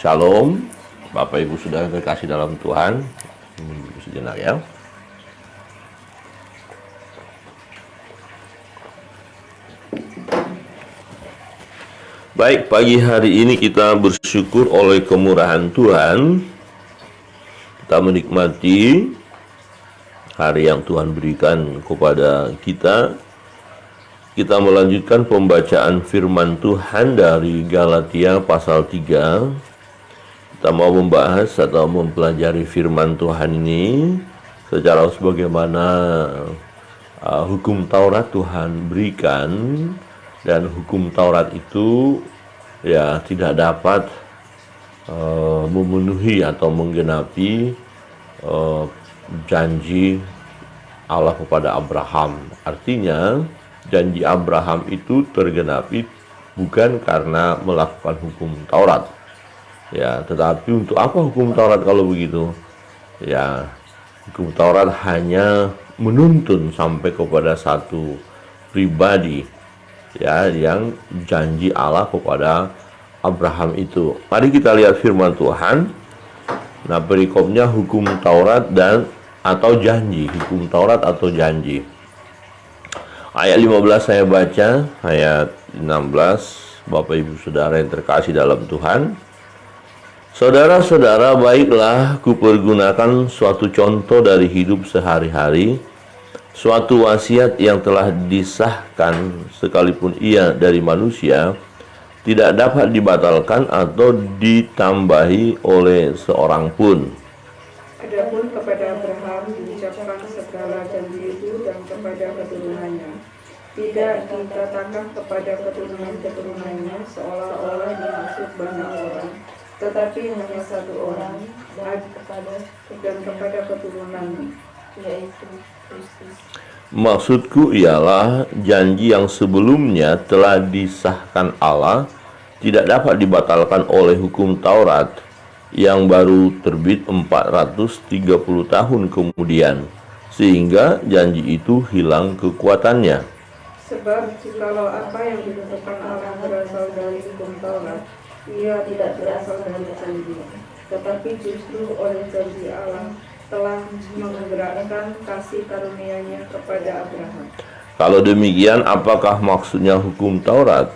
Shalom, Bapak Ibu sudah terkasih dalam Tuhan. Sejenak ya. Baik, pagi hari ini kita bersyukur oleh kemurahan Tuhan. Kita menikmati hari yang Tuhan berikan kepada kita. Kita melanjutkan pembacaan firman Tuhan dari Galatia pasal 3. Kita mau membahas atau mempelajari firman Tuhan ini secara sebagaimana hukum Taurat Tuhan berikan, dan hukum Taurat itu ya tidak dapat memenuhi atau menggenapi janji Allah kepada Abraham. Artinya janji Abraham itu tergenapi bukan karena melakukan hukum Taurat. Ya, tetapi untuk apa hukum Taurat kalau begitu? Ya, hukum Taurat hanya menuntun sampai kepada satu pribadi, ya, yang janji Allah kepada Abraham itu. Mari kita lihat firman Tuhan. Nah, perikopnya hukum Taurat dan atau janji, hukum Taurat atau janji. Ayat 15 saya baca, ayat 16, Bapak Ibu Saudara yang terkasih dalam Tuhan. Saudara-saudara, baiklah kupergunakan suatu contoh dari hidup sehari-hari, suatu wasiat yang telah disahkan sekalipun ia dari manusia, tidak dapat dibatalkan atau ditambahi oleh seorang pun. Adapun kepada Abraham diucapkan segala janji itu dan kepada keturunannya. Tidak dikatakan kepada keturunan-keturunannya seolah-olah dimaksud banyak orang, tetapi hanya satu orang, dan kepada keturunannya, yaitu Kristus. Maksudku ialah janji yang sebelumnya telah disahkan Allah tidak dapat dibatalkan oleh hukum Taurat yang baru terbit 430 tahun kemudian, sehingga janji itu hilang kekuatannya. Sebab jikalau apa yang ditentukan Allah berasal dari hukum Taurat, ia tidak berasal dari janji, tetapi justru oleh janji Allah telah menggerakkan kasih karunia-Nya kepada Abraham. Kalau demikian, apakah maksudnya hukum Taurat?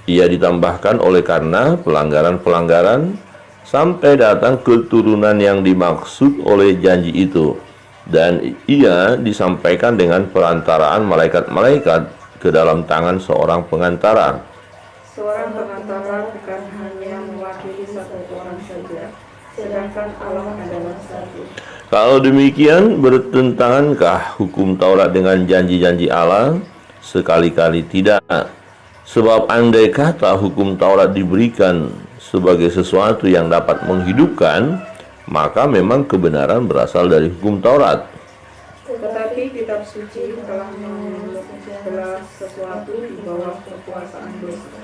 Ia ditambahkan oleh karena pelanggaran-pelanggaran sampai datang keturunan yang dimaksud oleh janji itu, dan ia disampaikan dengan perantaraan malaikat-malaikat ke dalam tangan seorang pengantara. Seorang pengantara bukan hanya mewakili satu orang saja, sedangkan Allah adalah satu. Kalau demikian, bertentangankah hukum Taurat dengan janji-janji Allah? Sekali-kali tidak. Sebab andai kata hukum Taurat diberikan sebagai sesuatu yang dapat menghidupkan, maka memang kebenaran berasal dari hukum Taurat. Tetapi kitab suci telah membelah sesuatu di bawah kekuasaan dosa,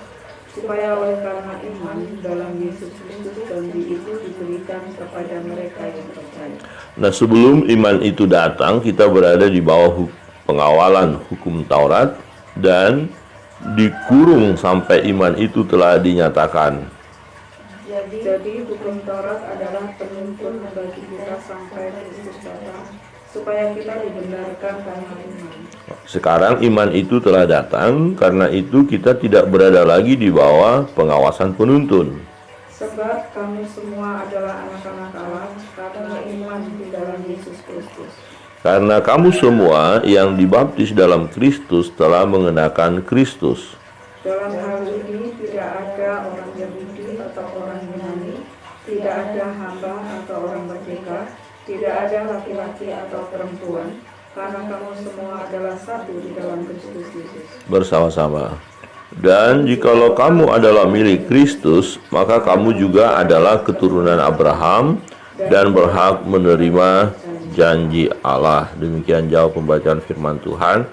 supaya oleh karena iman dalam Yesus Kristus janji itu diberikan kepada mereka yang percaya. Nah, sebelum iman itu datang, kita berada di bawah pengawalan hukum Taurat dan dikurung sampai iman itu telah dinyatakan. Jadi hukum Taurat adalah penuntun bagi kita sampai Kristus datang, supaya kita dibenarkan karena iman. Sekarang iman itu telah datang, karena itu kita tidak berada lagi di bawah pengawasan penuntun. Sebab kamu semua adalah anak-anak Allah karena iman di dalam Yesus Kristus. Karena kamu semua yang dibaptis dalam Kristus telah mengenakan Kristus. Dalam hal ini tidak ada orang Yahudi atau orang Yunani, tidak ada hamba atau orang merdeka, tidak ada laki-laki atau perempuan, karena kamu semua adalah satu di dalam Kristus Yesus. Bersama-sama. Dan jikalau kamu adalah milik Kristus, maka kamu juga adalah keturunan Abraham dan berhak menerima janji Allah. Demikian jauh pembacaan firman Tuhan.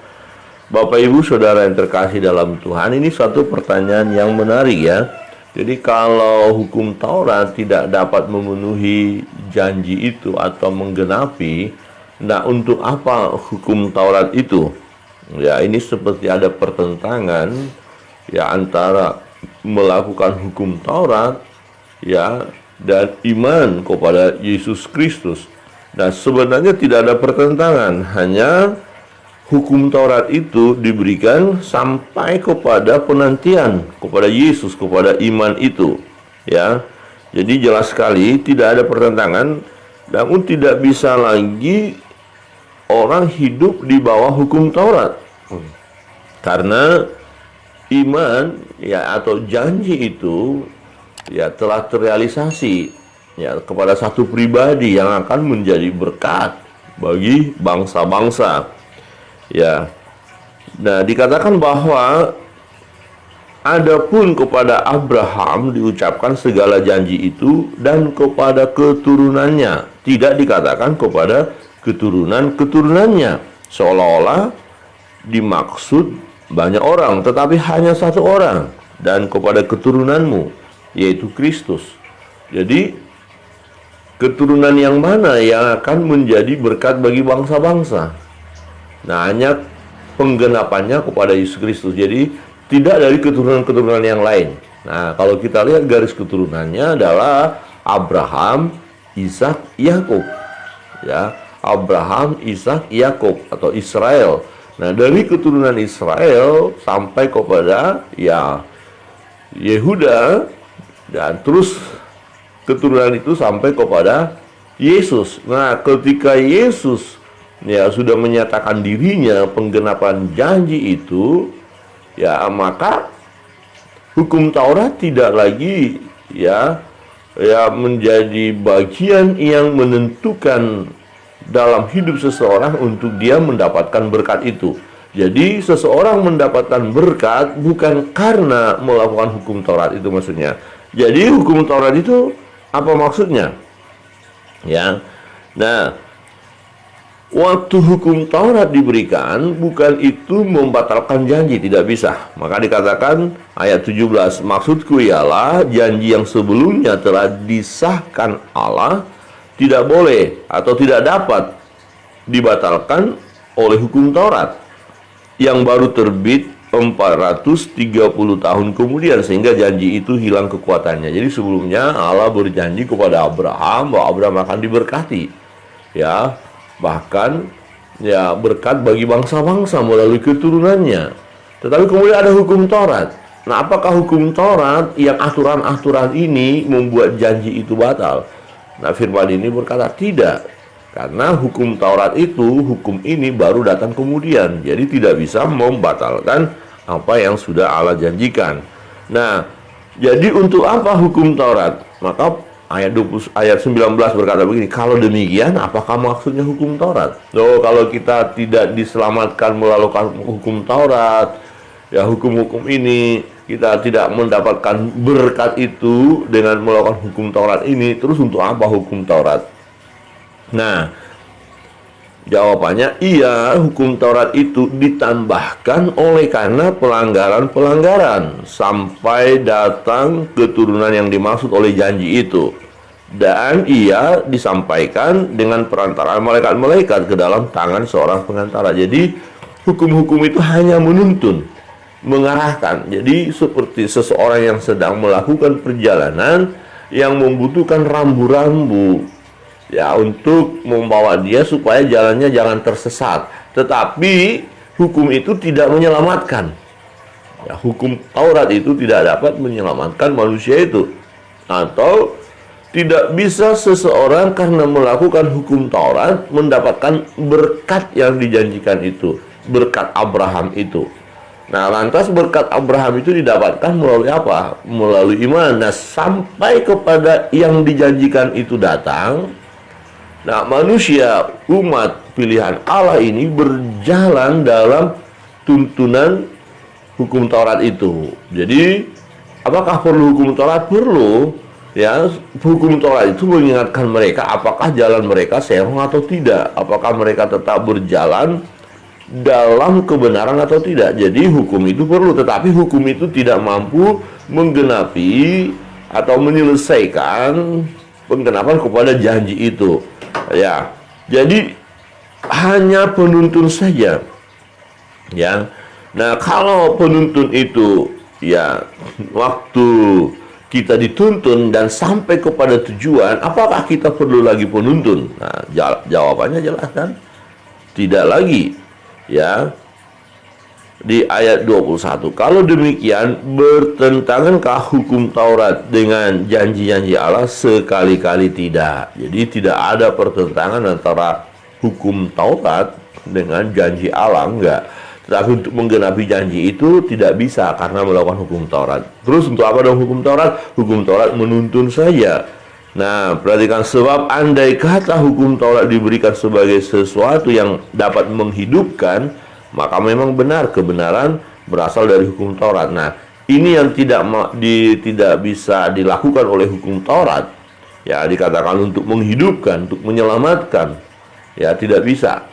Bapak Ibu Saudara yang terkasih dalam Tuhan, ini satu pertanyaan yang menarik ya. Jadi kalau hukum Taurat tidak dapat memenuhi janji itu atau menggenapi, nah untuk apa hukum Taurat itu? Ya, ini seperti ada pertentangan ya antara melakukan hukum Taurat ya, dan iman kepada Yesus Kristus. Nah, sebenarnya tidak ada pertentangan, hanya hukum Taurat itu diberikan sampai kepada penantian kepada Yesus, kepada iman itu, ya. Jadi jelas sekali tidak ada pertentangan, namun tidak bisa lagi orang hidup di bawah hukum Taurat. Karena iman, ya, atau janji itu, ya, telah terrealisasi, ya, kepada satu pribadi yang akan menjadi berkat bagi bangsa-bangsa. Ya. Nah, dikatakan bahwa adapun kepada Abraham diucapkan segala janji itu dan kepada keturunannya. Tidak dikatakan kepada keturunan-keturunannya, seolah-olah dimaksud banyak orang, tetapi hanya satu orang, dan kepada keturunanmu, yaitu Kristus. Jadi keturunan yang mana yang akan menjadi berkat bagi bangsa-bangsa? Nah, hanya penggenapannya kepada Yesus Kristus. Jadi tidak dari keturunan-keturunan yang lain. Nah, kalau kita lihat garis keturunannya adalah Abraham, Ishak, Yakub. Ya, Abraham, Ishak, Yakub atau Israel. Nah, dari keturunan Israel sampai kepada, ya, Yehuda, dan terus keturunan itu sampai kepada Yesus. Nah, ketika Yesus, ya, sudah menyatakan dirinya penggenapan janji itu, ya, maka hukum Taurat tidak lagi, ya, menjadi bagian yang menentukan dalam hidup seseorang untuk dia mendapatkan berkat itu. Jadi seseorang mendapatkan berkat bukan karena melakukan hukum Taurat itu maksudnya. Jadi hukum Taurat itu apa maksudnya? Ya. Nah, waktu hukum Taurat diberikan bukan itu membatalkan janji, tidak bisa. Maka dikatakan ayat 17, maksudku ialah janji yang sebelumnya telah disahkan Allah tidak boleh atau tidak dapat dibatalkan oleh hukum Taurat yang baru terbit 430 tahun kemudian, sehingga janji itu hilang kekuatannya. Jadi sebelumnya Allah berjanji kepada Abraham bahwa Abraham akan diberkati, ya, bahkan, ya, berkat bagi bangsa-bangsa melalui keturunannya. Tetapi kemudian ada hukum Taurat. Nah, apakah hukum Taurat yang aturan-aturan ini membuat janji itu batal? Nah, firman ini berkata tidak, karena hukum Taurat itu, hukum ini baru datang kemudian, jadi tidak bisa membatalkan apa yang sudah Allah janjikan. Nah, jadi untuk apa hukum Taurat? Maka ayat 19 berkata begini, kalau demikian apakah maksudnya hukum Taurat? Kalau kita tidak diselamatkan melalui hukum Taurat, ya, hukum-hukum ini, kita tidak mendapatkan berkat itu dengan melakukan hukum Taurat ini, terus untuk apa hukum Taurat? Nah, jawabannya iya, hukum Taurat itu ditambahkan oleh karena pelanggaran-pelanggaran sampai datang keturunan yang dimaksud oleh janji itu. Dan ia disampaikan dengan perantaraan malaikat-malaikat ke dalam tangan seorang pengantara. Jadi hukum-hukum itu hanya menuntun, mengarahkan. Jadi seperti seseorang yang sedang melakukan perjalanan yang membutuhkan rambu-rambu, ya, untuk membawa dia supaya jalannya jangan tersesat. Tetapi hukum itu tidak menyelamatkan. Ya, hukum Taurat itu tidak dapat menyelamatkan manusia itu. Atau tidak bisa seseorang karena melakukan hukum Taurat mendapatkan berkat yang dijanjikan itu, berkat Abraham itu. Nah, lantas berkat Abraham itu didapatkan melalui apa? Melalui iman. Nah, sampai kepada yang dijanjikan itu datang, nah, manusia, umat pilihan Allah ini berjalan dalam tuntunan hukum Taurat itu. Jadi, apakah perlu hukum Taurat? Perlu. Ya, hukum Taurat itu mengingatkan mereka apakah jalan mereka serong atau tidak. Apakah mereka tetap berjalan dalam kebenaran atau tidak. Jadi hukum itu perlu, tetapi hukum itu tidak mampu menggenapi atau menyelesaikan penggenapan kepada janji itu. Ya, jadi hanya penuntun saja. Ya, nah, kalau penuntun itu, ya, waktu kita dituntun dan sampai kepada tujuan, apakah kita perlu lagi penuntun? Nah, jawabannya jelas kan? Tidak lagi. Ya. Di ayat 21. Kalau demikian, bertentangankah hukum Taurat dengan janji-janji Allah? Sekali-kali tidak. Jadi tidak ada pertentangan antara hukum Taurat dengan janji Allah, enggak. Tetapi untuk menggenapi janji itu tidak bisa karena melakukan hukum Taurat. Terus untuk apa dong hukum Taurat? Hukum Taurat menuntun saja. Nah, perhatikan, sebab andai kata hukum Taurat diberikan sebagai sesuatu yang dapat menghidupkan, maka memang benar kebenaran berasal dari hukum Taurat. Nah, ini yang tidak bisa dilakukan oleh hukum Taurat. Ya, dikatakan untuk menghidupkan, untuk menyelamatkan. Ya, tidak bisa.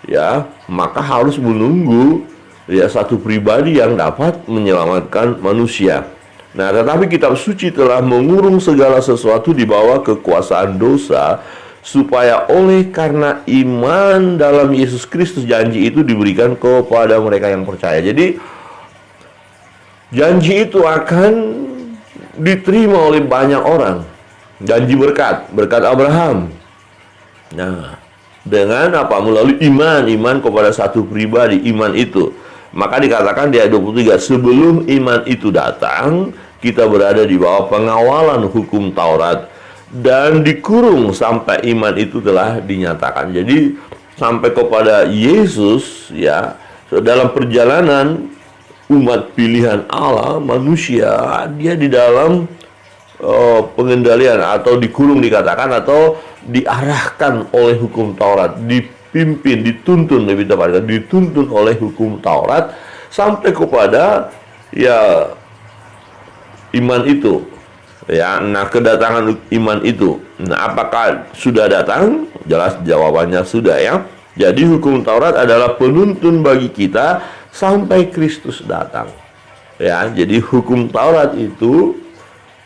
Ya, maka harus menunggu ya satu pribadi yang dapat menyelamatkan manusia. Nah, tetapi kitab suci telah mengurung segala sesuatu di bawah kekuasaan dosa, supaya oleh karena iman dalam Yesus Kristus janji itu diberikan kepada mereka yang percaya. Jadi janji itu akan diterima oleh banyak orang. Janji berkat Abraham. Nah, dengan apa? Melalui iman kepada satu pribadi, iman itu. Maka dikatakan di ayat 23, sebelum iman itu datang, kita berada di bawah pengawalan hukum Taurat dan dikurung sampai iman itu telah dinyatakan. Jadi sampai kepada Yesus, ya, dalam perjalanan umat pilihan Allah, manusia, dia di dalam pengendalian atau dikurung dikatakan, atau diarahkan oleh hukum Taurat, dipimpin, dituntun, lebih tepatnya dituntun oleh hukum Taurat sampai kepada ya iman itu. Ya, nah kedatangan iman itu. Nah, apakah sudah datang? Jelas jawabannya sudah, ya. Jadi hukum Taurat adalah penuntun bagi kita sampai Kristus datang. Ya, jadi hukum Taurat itu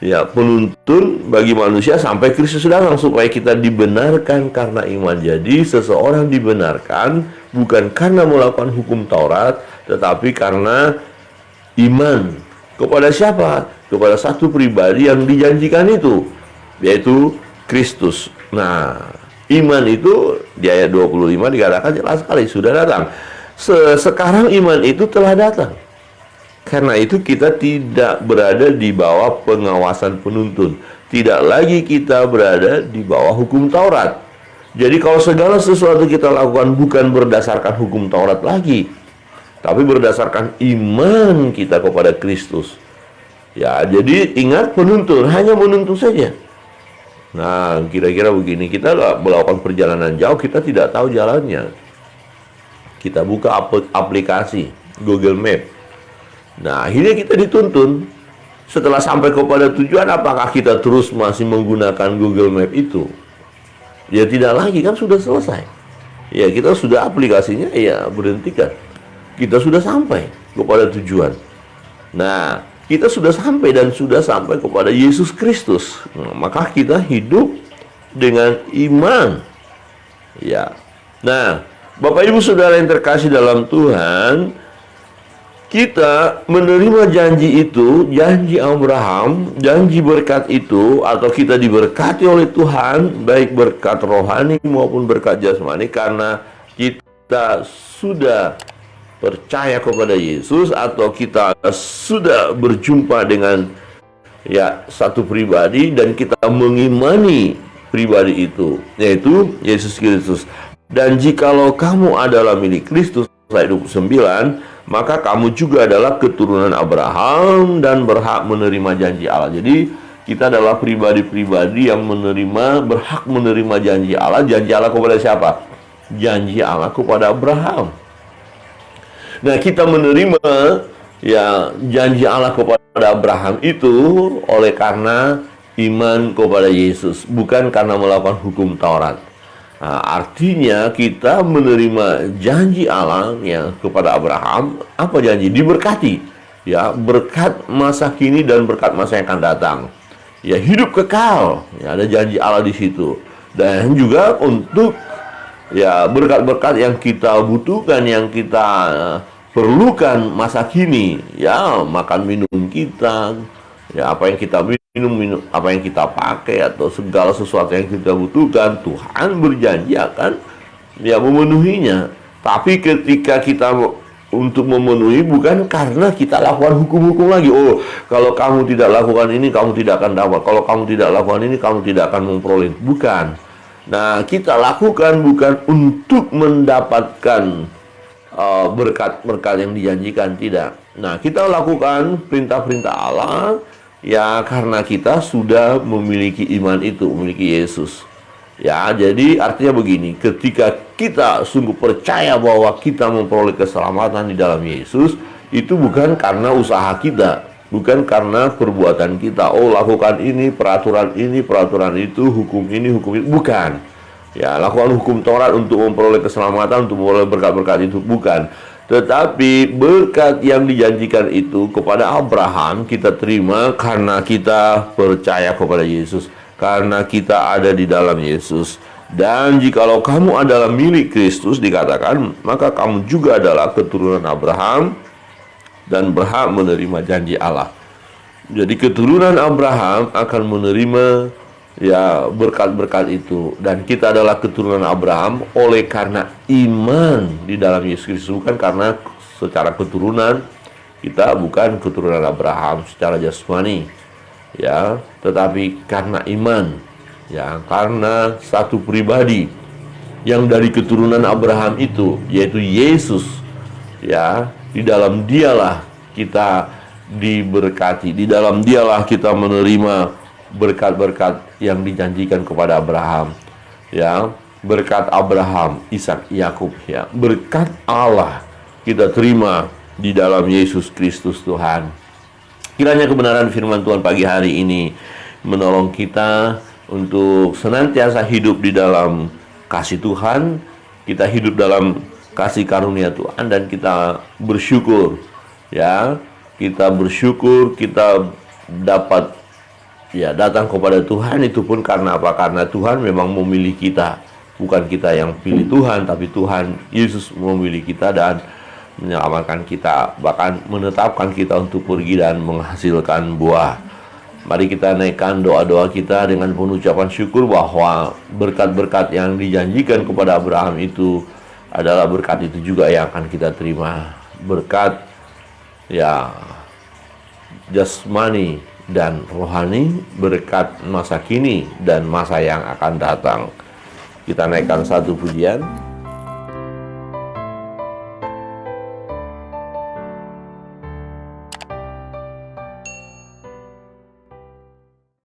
ya penuntun bagi manusia sampai Kristus datang supaya kita dibenarkan karena iman. Jadi seseorang dibenarkan bukan karena melakukan hukum Taurat, tetapi karena iman. Kepada siapa? Kepada satu pribadi yang dijanjikan itu, yaitu Kristus. Nah, iman itu di ayat 25 dikatakan jelas sekali sudah datang. Sekarang iman itu telah datang. Karena itu kita tidak berada di bawah pengawasan penuntun. Tidak lagi kita berada di bawah hukum Taurat. Jadi kalau segala sesuatu kita lakukan bukan berdasarkan hukum Taurat lagi, tapi berdasarkan iman kita kepada Kristus. Ya, jadi ingat penuntun, hanya menuntun saja. Nah, kira-kira begini, kita melakukan perjalanan jauh, kita tidak tahu jalannya. Kita buka aplikasi Google Map. Nah, akhirnya kita dituntun. Setelah sampai kepada tujuan, apakah kita terus masih menggunakan Google Map itu? Ya tidak lagi, kan sudah selesai. Ya, kita sudah aplikasinya, ya berhentikan. Kita sudah sampai kepada tujuan. Nah, kita sudah sampai dan sudah sampai kepada Yesus Kristus. Nah, maka kita hidup dengan iman. Ya. Nah, Bapak Ibu Saudara yang terkasih dalam Tuhan, kita menerima janji itu, janji Abraham, janji berkat itu, atau kita diberkati oleh Tuhan, baik berkat rohani maupun berkat jasmani, karena kita sudah percaya kepada Yesus, atau kita sudah berjumpa dengan ya satu pribadi dan kita mengimani pribadi itu, yaitu Yesus Kristus. Dan jikalau kamu adalah milik Kristus, ayat 29, maka kamu juga adalah keturunan Abraham dan berhak menerima janji Allah. Jadi kita adalah pribadi-pribadi yang berhak menerima janji Allah. Janji Allah kepada siapa? Janji Allah kepada Abraham. Nah, kita menerima ya janji Allah kepada Abraham itu oleh karena iman kepada Yesus, bukan karena melakukan hukum Taurat. Nah, artinya kita menerima janji Allah ya kepada Abraham. Apa janji? Diberkati, ya, berkat masa kini dan berkat masa yang akan datang. Ya, hidup kekal. Ya, ada janji Allah di situ. Dan juga untuk ya berkat-berkat yang kita butuhkan, yang kita perlukan masa kini. Ya, makan minum kita, Ya, apa yang kita minum, apa yang kita pakai, atau segala sesuatu yang kita butuhkan, Tuhan berjanji akan ya memenuhinya. Tapi ketika kita untuk memenuhi, bukan karena kita lakukan hukum-hukum lagi. Oh, kalau kamu tidak lakukan ini, kamu tidak akan dapat. Kalau kamu tidak lakukan ini, kamu tidak akan memperoleh. Bukan. Nah, kita lakukan bukan untuk mendapatkan berkat-berkat yang dijanjikan, tidak. Nah, kita lakukan perintah-perintah Allah ya karena kita sudah memiliki iman itu, memiliki Yesus. Ya, jadi artinya begini, ketika kita sungguh percaya bahwa kita memperoleh keselamatan di dalam Yesus, itu bukan karena usaha kita, bukan karena perbuatan kita. Oh, lakukan ini, peraturan itu, hukum ini, bukan. Ya, lakukan hukum Taurat untuk memperoleh keselamatan, untuk memperoleh berkat-berkat itu, bukan. Tetapi berkat yang dijanjikan itu kepada Abraham kita terima karena kita percaya kepada Yesus, karena kita ada di dalam Yesus. Dan jikalau kamu adalah milik Kristus, dikatakan, maka kamu juga adalah keturunan Abraham dan berhak menerima janji Allah. Jadi keturunan Abraham akan menerima ya berkat-berkat itu, dan kita adalah keturunan Abraham oleh karena iman di dalam Yesus Kristus, bukan karena secara keturunan. Kita bukan keturunan Abraham secara jasmani, ya, tetapi karena iman, ya, karena satu pribadi yang dari keturunan Abraham itu, yaitu Yesus, ya, di dalam dialah kita diberkati, di dalam dialah kita menerima berkat-berkat yang dijanjikan kepada Abraham, ya, berkat Abraham, Ishak, Yakub, ya, berkat Allah kita terima di dalam Yesus Kristus Tuhan. Kiranya kebenaran firman Tuhan pagi hari ini menolong kita untuk senantiasa hidup di dalam kasih Tuhan, kita hidup dalam kasih karunia Tuhan, dan kita bersyukur, ya, kita bersyukur kita dapat ya datang kepada Tuhan. Itu pun karena apa? Karena Tuhan memang memilih kita, bukan kita yang pilih Tuhan, tapi Tuhan Yesus memilih kita dan menyelamatkan kita, bahkan menetapkan kita untuk pergi dan menghasilkan buah. Mari kita naikkan doa-doa kita dengan penuh ucapan syukur bahwa berkat-berkat yang dijanjikan kepada Abraham itu adalah berkat itu juga yang akan kita terima. Berkat ya jasmani dan rohani, berkat masa kini dan masa yang akan datang. Kita naikkan satu pujian.